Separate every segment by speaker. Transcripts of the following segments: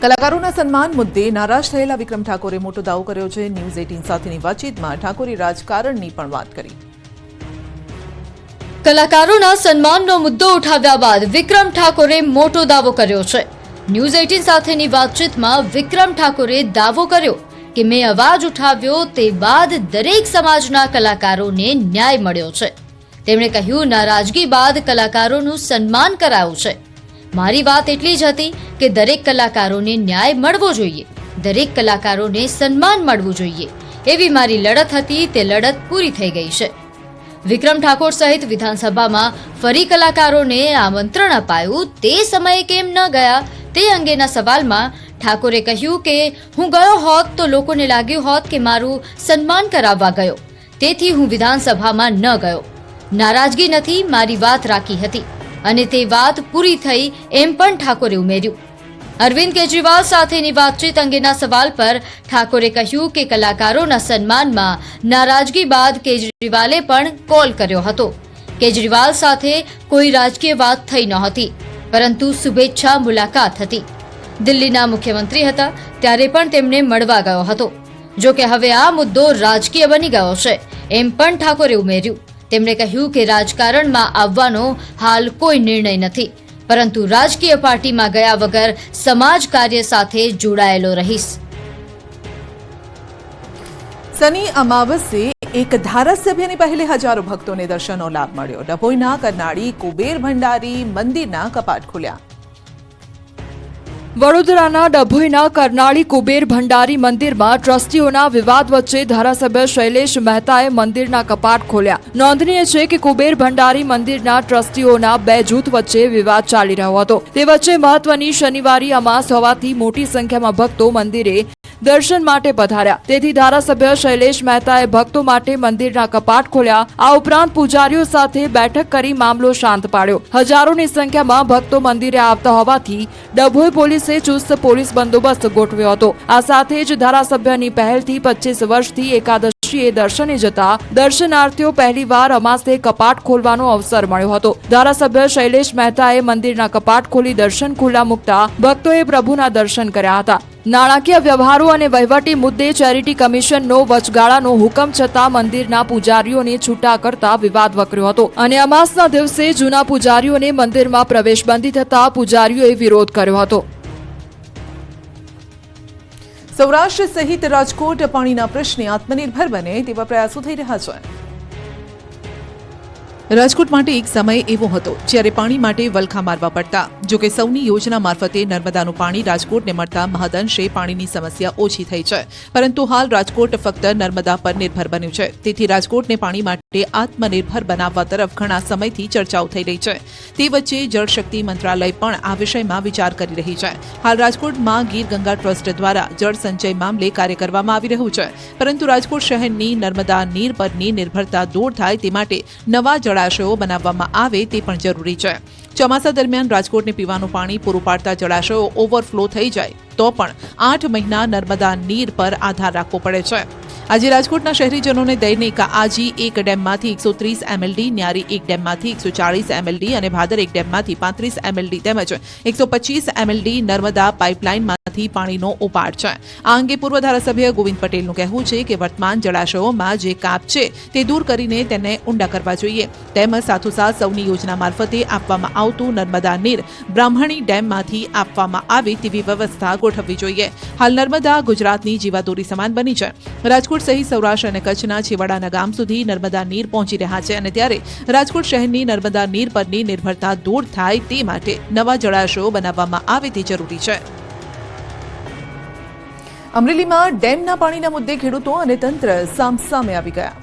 Speaker 1: કલાકારોના સન્માન મુદ્દે નારાજ થયેલા વિક્રમ ઠાકોરે મોટો દાવો કર્યો છે। ન્યૂઝ 18 સાથેની વાતચીતમાં ઠાકોરે રાજકારણની પણ વાત કરી।
Speaker 2: કલાકારોના સન્માનનો મુદ્દો ઉઠાવ્યા બાદ વિક્રમ ઠાકોરે મોટો દાવો કર્યો છે। ન્યૂઝ 18 સાથેની વાતચીતમાં વિક્રમ ઠાકોરે દાવો કર્યો કે મેં અવાજ ઉઠાવ્યો તે બાદ દરેક સમાજના કલાકારોને ન્યાય મળ્યો છે। તેમણે કહ્યું, નારાજગી બાદ કલાકારોનું સન્માન કરાયું છે। મારી વાત એટલી જ હતી કે દરેક કલાકારોને ન્યાય મળવો જોઈએ, દરેક કલાકારોને સન્માન મળવું જોઈએ, એવી મારી લડત હતી। તે લડત પૂરી થઈ ગઈ છે। વિક્રમ ઠાકોર સહિત વિધાનસભામાં ફરી કલાકારોને આમંત્રણ અપાયું, તે સમયે કેમ ન ગયા તે અંગેના સવાલમાં ઠાકોરે કહ્યું કે હું ગયો હોત તો લોકોને લાગ્યું હોત કે મારું સન્માન કરાવવા ગયો, તેથી હું વિધાનસભામાં ન ગયો। નારાજગી નથી, મારી વાત રાખી હતી અને તે વાત પૂરી થઈ એમ પણ ઠાકોરે ઉમેર્યું। અરવિંદ કેજરીવાલ સાથેની વાતચીત અંગેના સવાલ પર ઠાકોરે કહ્યું કે કલાકારોના સન્માનમાં નારાજગી બાદ કેજરીવાલે પણ કોલ કર્યો હતો। કેજરીવાલ સાથે કોઈ રાજકીય વાત થઈ નહોતી, પરંતુ શુભેચ્છા મુલાકાત હતી। દિલ્હીના મુખ્યમંત્રી હતા ત્યારે પણ તેમને મળવા ગયો હતો। જો કે હવે આ મુદ્દો રાજકીય બની ગયો છે એમ પણ ઠાકોરે ઉમેર્યું। તેમણે કહ્યું કે રાજકારણમાં આવવાનો હાલ કોઈ નિર્ણય નથી, પરંતુ રાજકીય પાર્ટીમાં ગયા વગર સમાજ કાર્ય સાથે જોડાયેલો રહીશ।
Speaker 1: શનિ અમાવસ્યે એક ધારાસભ્યની પહેલે હજારો ભક્તોને દર્શનનો લાભ મળ્યો। ડભોઈના કરનાળી કુબેર ભંડારી મંદિરના કપાટ ખુલ્યા।
Speaker 3: વડોદરાના ડભોઈના કરનાળી કુબેર ભંડારી મંદિરમાં ટ્રસ્ટીઓના વિવાદ વચ્ચે ધારાસભ્ય શૈલેષ મહેતાએ મંદિરના કપાટ ખોલ્યા। નોંધનીય છે કે કુબેર ભંડારી મંદિરના ટ્રસ્ટીઓના બે જૂથ વચ્ચે વિવાદ ચાલી રહ્યો હતો। તે વચ્ચે મહત્વની શનિવારી અમાસ હોવાથી મોટી સંખ્યામાં ભક્તો મંદિરે દર્શન માટે પધાર્યા, તેથી ધારાસભ્ય શૈલેષ મહેતાએ ભક્તો માટે મંદિરના કપાટ ખોલ્યા। આ ઉપરાંત પૂજારીઓ સાથે બેઠક કરી મામલો શાંત પાડ્યો। હજારોની સંખ્યામાં ભક્તો મંદિરે આવતા હોવાથી ડભોઈ પોલીસે ચુસ્ત પોલીસ બંદોબસ્ત ગોઠવ્યો હતો। આ સાથે જ ધારાસભ્યની પહેલથી 25 વર્ષથી એકાદશીએ દર્શને જતા દર્શનાર્થીઓ પહેલીવાર અમાસે કપાટ ખોલવાનો અવસર મળ્યો હતો। ધારાસભ્ય શૈલેષ મહેતાએ મંદિરના કપાટ ખોલી દર્શન ખુલ્લા મૂકતા ભક્તોએ પ્રભુના દર્શન કર્યા હતા। નાણાકીય વ્યવહારો અને વહીવટી મુદ્દે ચેરિટી કમિશનનો વચગાળાનો હુકમ છતાં મંદિરના પૂજારીઓને છૂટા કરતા વિવાદ વકર્યો હતો અને અમાસના દિવસે જૂના પૂજારીઓને મંદિરમાં પ્રવેશબંધી થતા પૂજારીઓએ વિરોધ કર્યો હતો।
Speaker 1: સૌરાષ્ટ્ર સહિત રાજકોટ પાણીના પ્રશ્ને આત્મનિર્ભર બને તેવા પ્રયાસો થઈ રહ્યા છે। રાજકોટ માટે એક સમય એવો હતો જ્યારે પાણી માટે વલખા મારવા પડતા। જો કે સૌની યોજના મારફતે નર્મદાનું પાણી રાજકોટને મળતા મહદઅંશે પાણીની સમસ્યા ઓછી થઈ છે, પરંતુ હાલ રાજકોટ ફક્ત નર્મદા પર નિર્ભર બન્યું છે। તેથી રાજકોટને પાણી માટે આત્મનિર્ભર બનાવવા તરફ ઘણા સમયથી ચર્ચાઓ થઈ રહી છે। તે વચ્ચે જળશક્તિ મંત્રાલય પણ આ વિષયમાં વિચાર કરી રહી છે। હાલ રાજકોટમાં ગીર ગંગા ટ્રસ્ટ દ્વારા જળ સંચય મામલે કાર્ય કરવામાં આવી રહ્યું છે, પરંતુ રાજકોટ શહેરની નર્મદા નીર પરની નિર્ભરતા દૂર થાય તે માટે નવા જળાશયો બનાવવામાં આવે તે પણ જરૂરી છે। ચોમાસા દરમિયાન રાજકોટને પીવાનું પાણી પૂરું પાડતા જળાશયો ઓવરફ્લો થઈ જાય તો પણ 8 મહિના નર્મદા નીર પર આધાર રાખવો પડે છે। આજે રાજકોટના શહેરીજનોને દૈનિક આજી એક ડેમમાંથી 130 MLD, ન્યારી એક ડેમમાંથી 140 MLD અને ભાદર એક ડેમમાંથી 35 MLD તેમજ 125 MLD નર્મદા પાઇપલાઇનમાંથી પાણીનો ઉપાડ છે। આ અંગે પૂર્વ ધારાસભ્ય ગોવિંદ પટેલનું કહેવું છે કે વર્તમાન જળાશયોમાં જે કાપ છે તે દૂર કરીને તેને ઊંડા કરવા જોઈએ, તેમજ સાથોસાથ સૌની યોજના મારફતે આપવામાં આવતું નર્મદા નીર બ્રાહ્મણી ડેમમાંથી આપવામાં આવે તેવી વ્યવસ્થા ગોઠવવી જોઈએ। હાલ નર્મદા ગુજરાતની જીવાદોરી સમાન બની છે। રાજકોટ સહિત સૌરાષ્ટ્ર અને કચ્છના છેવાડાના ગામ સુધી નર્મદા નીર પહોંચી રહ્યા છે અને ત્યારે રાજકોટ શહેરની નર્મદા નીર પરની નિર્ભરતા દૂર થાય તે માટે નવા જળાશયો બનાવવામાં આવે તે જરૂરી છે। અમરેલીમાં ડેમના પાણીના મુદ્દે ખેડૂતો અને તંત્ર સામસામે આવી ગયા।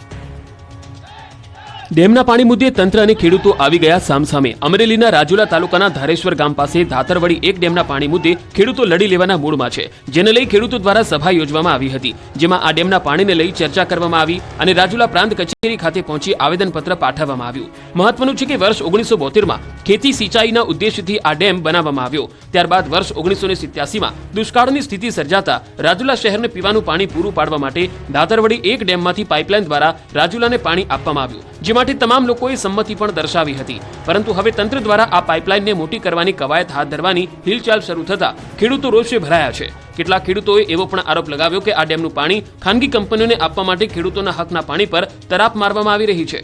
Speaker 4: ડેમના પાણી મુદ્દે તંત્ર અને ખેડૂતો આવી ગયા સામસામે। અમરેલીના રાજુલા તાલુકાના ધારેશ્વર ગામ પાસે ધાતરવડી એક ડેમના પાણી મુદ્દે ખેડૂતો લડી લેવાના મૂડમાં છે, જેને લઈ ખેડૂતો દ્વારા સભા યોજવામાં આવી હતી, જેમાં આ ડેમના પાણીને લઈ ચર્ચા કરવામાં આવી અને રાજુલા પ્રાંત કચેરી ખાતે પહોંચી આવેદનપત્ર પાઠવવામાં આવ્યું। મહત્વનું છે કે વર્ષ 1972માં ખેતી સિંચાઈના ઉદ્દેશ્યથી આ ડેમ બનાવવામાં આવ્યો। ત્યારબાદ વર્ષ 1987માં દુષ્કાળની સ્થિતિ સર્જાતા રાજુલા શહેરને પીવાનું પાણી પૂરું પાડવા માટે ધાતરવડી એક ડેમમાંથી પાઇપલાઇન દ્વારા રાજુલાને પાણી આપવામાં આવ્યું, જે માટે તમામ લોકોએ સંમતિ પણ દર્શાવી હતી, પરંતુ હવે તંત્ર દ્વારા આ પાઇપલાઇનને મોટી કરવાની કવાયત હાથ ધરવાની હિલચાલ શરૂ થતા ખેડૂતો રોષે ભરાયા છે. કેટલાક ખેડૂતોએ એવો પણ આરોપ લગાવ્યો કે આ ડેમનું પાણી ખાનગી કંપનીઓને આપવા માટે ખેડૂતોના હકના પાણી પર તરાપ મારવામાં આવી રહી છે.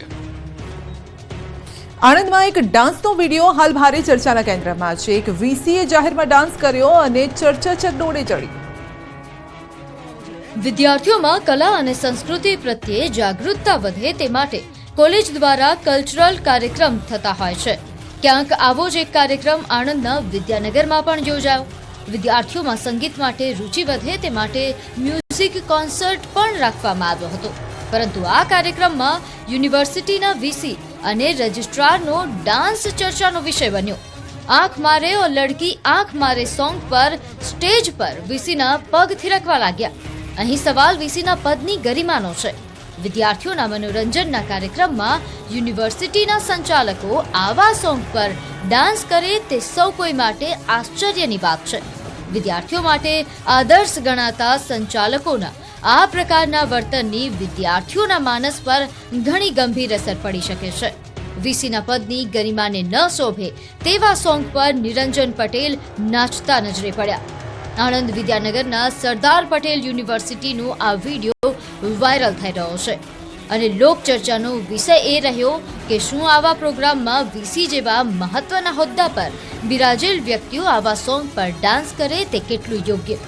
Speaker 1: આણંદમાં એક ડાન્સનો વિડીયો હાલ ભારે ચર્ચાના કેન્દ્રમાં છે. એક વીસીએ જાહેરમાં ડાન્સ કર્યો અને ચર્ચા ચકડોળે ચડી.
Speaker 2: વિદ્યાર્થીઓમાં કલા અને સંસ્કૃતિ પ્રત્યે જાગૃતતા વધે તે માટે કોલેજ દ્વારા કલ્ચરલ કાર્યક્રમ થતા હોય છે. ક્યાંક આવો જ એક કાર્યક્રમ આણંદના વિદ્યાનગરમાં પણ યોજાયો. વિદ્યાર્થીઓમાં સંગીત માટે રુચિ વધે તે માટે મ્યુઝિક કોન્સર્ટ પણ રાખવામાં આવ્યો હતો, પરંતુ આ કાર્યક્રમમાં યુનિવર્સિટીના વીસી અને રજિસ્ટ્રારનો ડાન્સ ચર્ચાનો વિષય બન્યો. આંખ મારે ઓ લડકી આંખ મારે સોંગ પર સ્ટેજ પર વીસીના પગ થિરકવા લાગ્યા. અહીં સવાલ વીસીના પદની ગરિમાનો છે. વિદ્યાર્થીઓના મનોરંજનના કાર્યક્રમમાં યુનિવર્સિટીના સંચાલકો આવા સોંગ પર ડાન્સ કરે તે સૌ કોઈ માટે આશ્ચર્યની વાત છે. વિદ્યાર્થીઓ માટે આદર્શ ગણાતા સંચાલકોના આ પ્રકારના વર્તનની વિદ્યાર્થીઓના માનસ પર ઘણી ગંભીર અસર પડી શકે છે. વીસીના પદની ગરિમાને ન શોભે તેવા સોંગ પર નિરંજન પટેલ નાચતા નજરે પડ્યા. આણંદ વિદ્યાનગરના સરદાર પટેલ યુનિવર્સિટીનો આ વિડીયો વાયરલ થઈ રહ્યો છે અને લોકચર્ચાનો વિષય એ રહ્યો કે શું આવા પ્રોગ્રામમાં વીસી જેવા મહત્વના હોદ્દા પર બિરાજેલ વ્યક્તિઓ આવા સોંગ પર ડાન્સ કરે તે કેટલું યોગ્ય.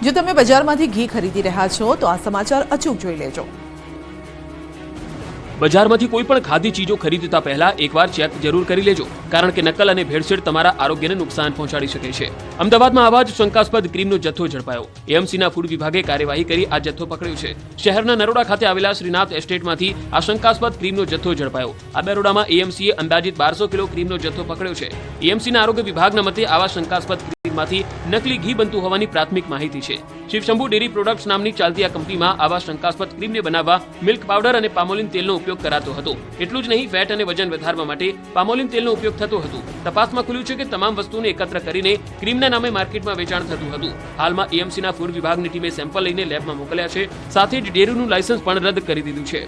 Speaker 1: જો તમે બજારમાંથી ઘી ખરીદી રહ્યા છો તો આ સમાચાર અચૂક જોઈ લેજો.
Speaker 4: બજારમાંથી કોઈ પણ ખાદ્ય ચીજો ખરીદતા પહેલા એકવાર ચેક જરૂર કરી લેજો, કારણ કે નકલ અને ભેળસેળ તમારા આરોગ્યને નુકસાન પહોંચાડી શકે છે. અમદાવાદમાં આવા જ શંકાસ્પદ ક્રીમનો જથ્થો ઝડપાયો. એએમસીના ફૂડ વિભાગે કાર્યવાહી કરી આ જથ્થો પકડ્યો છે. શહેરના નરોડા ખાતે આવેલા શ્રીનાથ એસ્ટેટમાંથી આ શંકાસ્પદ ક્રીમનો જથ્થો ઝડપાયો. આ દરોડામાં એએમસીએ અંદાજિત 1200 કિલો ક્રીમનો જથ્થો પકડ્યો છે. એએમસીના આરોગ્ય વિભાગના મતે આવા શંકાસ્પદ ક્રીમમાંથી નકલી ઘી બનતું હોવાની પ્રાથમિક માહિતી છે. શિવશંભુ ડેરી પ્રોડક્ટ્સ નામની ચાલતી આ કંપનીમાં આવા શંકાસ્પદ ક્રીમને બનાવવા મિલ્ક પાવડર અને પામોલિન તેલનો ઉપયોગ કરાતો હતો. એટલું જ નહીં, ફેટ અને વજન વધારવા માટે પામોલિન તેલનો ઉપયોગ થતો હતો. તપાસમાં ખુલ્યું છે કે તમામ વસ્તુને એકત્ર કરીને ક્રીમના નામે માર્કેટમાં વેચાણ થતું હતું. હાલમાં એએમસીના ફૂડ વિભાગની ટીમે સેમ્પલ લઈને લેબમાં મોકલ્યા છે. સાથે જ ડેરીનું લાયસન્સ પણ રદ કરી દીધું છે.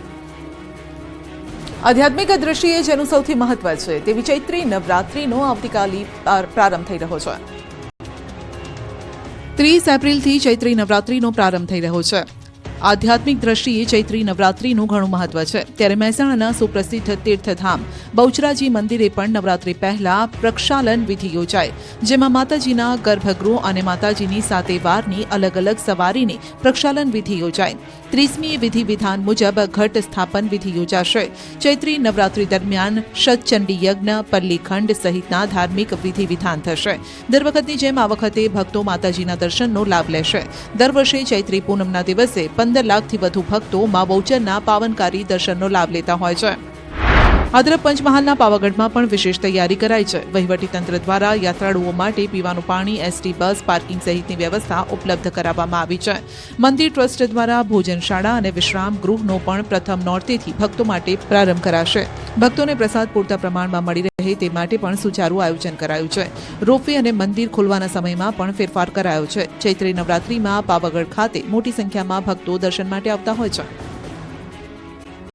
Speaker 1: આધ્યાત્મિક દ્રષ્ટિએ જેનું સૌથી મહત્વ છે તેવી ચૈત્રી નવરાત્રીનો આવતીકાલે પ્રારંભ થઈ રહ્યો છે. 30 એપ્રિલથી ચૈત્રી નવરાત્રીનો પ્રારંભ થઈ રહ્યો છે. આધ્યાત્મિક દ્રષ્ટિએ ચૈત્રી નવરાત્રીનું ઘણું મહત્વ છે. ત્યારે મહેસાણાના સુપ્રસિદ્ધ તીર્થધામ બહુચરાજી મંદિરે પણ નવરાત્રી પહેલા પ્રક્ષાલન વિધિ યોજાય, જેમાં માતાજીના ગર્ભગૃહ અને માતાજીની 7 વારની અલગ અલગ સવારીની પ્રક્ષાલન વિધિ યોજાય. 30મી વિધિ વિધાન મુજબ ઘટ સ્થાપન વિધિ યોજાશે. ચૈત્રી નવરાત્રી દરમિયાન શતચંડી યજ્ઞ, પલ્લીખંડ સહિતના ધાર્મિક વિધિ વિધાન થશે. દર વખતની જેમ આ વખતે ભક્તો માતાજીના દર્શનનો લાભ લેશે. દર વર્ષે ચૈત્રી પૂનમના દિવસે 15 લાખથી વધુ ભક્તો મા બહુચરના પાવનકારી દર્શનનો લાભ લેતા હોય છે. આ તરફ પંચમહાલના પાવાગઢમાં પણ વિશેષ તૈયારી કરાઈ છે. વહીવટીતંત્ર દ્વારા યાત્રાળુઓ માટે પીવાનું પાણી, એસટી બસ, પાર્કિંગ સહિતની વ્યવસ્થા ઉપલબ્ધ કરાવવામાં આવી છે. મંદિર ટ્રસ્ટ દ્વારા ભોજનશાળા અને વિશ્રામ ગૃહનો પણ પ્રથમ નોરતેથી ભક્તો માટે પ્રારંભ કરાશે. ભક્તોને પ્રસાદ પૂરતા પ્રમાણમાં મળી રહે તે માટે પણ સુચારું આયોજન કરાયું છે. રોપવે અને મંદિર ખોલવાના સમયમાં પણ ફેરફાર કરાયો છે. ચૈત્રી નવરાત્રીમાં પાવાગઢ ખાતે મોટી સંખ્યામાં ભક્તો દર્શન માટે આવતા હોય છે.